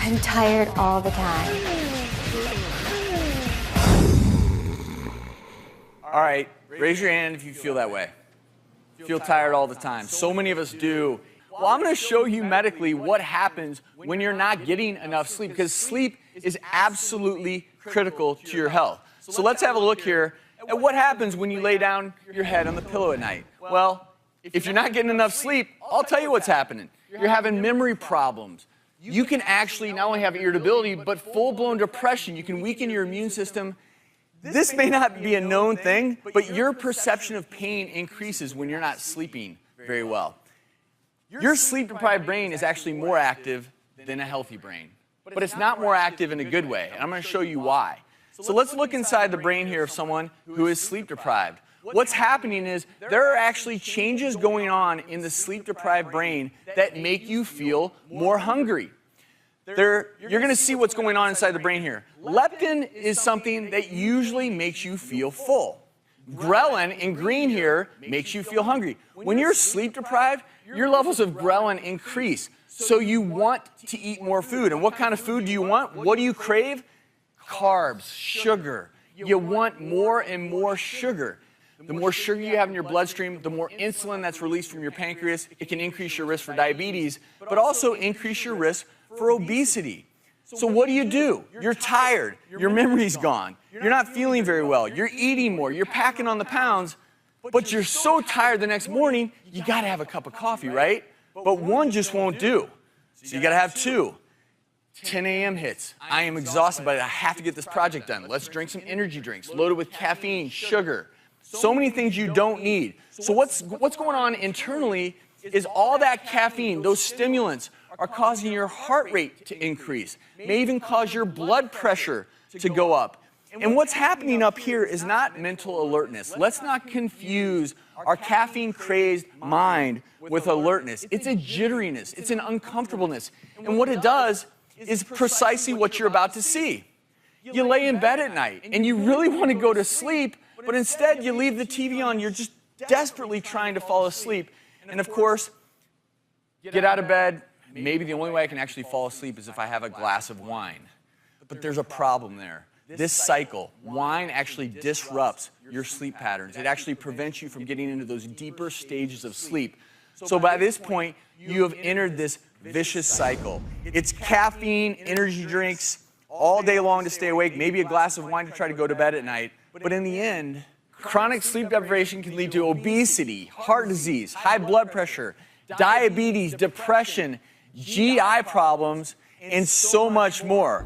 I'm tired all the time. All right, raise your hand if you feel that way. Feel tired all the time. So many of us do. Well, I'm going to show you medically what happens when you're not getting enough sleep, because sleep is absolutely critical to your health. So let's have a look here at what happens when you lay down your head on the pillow at night. Well, if you're not getting enough sleep, I'll tell you what's happening. You're having memory problems. You can actually not only have irritability, but full-blown depression. You can weaken your immune system. This may not be a known thing, but your perception of pain increases when you're not sleeping very well. Your sleep-deprived brain is actually more active than a healthy brain, but it's not more active in a good way, and I'm going to show you why. So let's look inside the brain here of someone who is sleep-deprived. What's happening is there are actually changes going on in the sleep-deprived brain that make you feel more hungry. You're going to see what's going on inside the brain here. Leptin is something that usually makes you feel full. Ghrelin in green here makes you feel hungry. When you're sleep-deprived, your levels of ghrelin increase, so you want to eat more food. And what kind of food do you want? What do you crave? Carbs, sugar. You want more and more sugar. The more sugar you have in your bloodstream, the more insulin that's released from your pancreas. It can increase your risk for diabetes, but also increase your risk for obesity. So what do? You're tired. Your memory's gone. You're not feeling very well. You're eating more. You're packing on the pounds, but you're so tired the next morning, you got to have a cup of coffee, right? But one just won't do. So you got to have two. 10 a.m. hits. I am exhausted, but I have to get this project done. Let's drink some energy drinks loaded with caffeine, sugar. So many things you don't need. So what's going on internally is all that caffeine, those stimulants, are causing your heart rate to increase, may even cause your blood pressure to go up. And what's happening up here is not mental alertness. Let's not confuse our caffeine-crazed mind with alertness. It's a jitteriness. It's an uncomfortableness. And what it does is precisely what you're about to see. You lay in bed at night, and you really want to go to sleep, but instead you leave the TV on. You're just desperately trying to fall asleep. And of course, get out of bed. Maybe the only way I can actually fall asleep is if I have a glass of wine. But there's a problem there. This cycle, wine actually disrupts your sleep patterns. It actually prevents you from getting into those deeper stages of sleep. So by this point, you have entered this vicious cycle. It's caffeine, energy drinks, all day long to stay awake, maybe a glass of wine to try to go to bed at night. But in the end, chronic sleep deprivation can lead to obesity, heart disease, high blood pressure, diabetes, depression, GI problems, and so much more.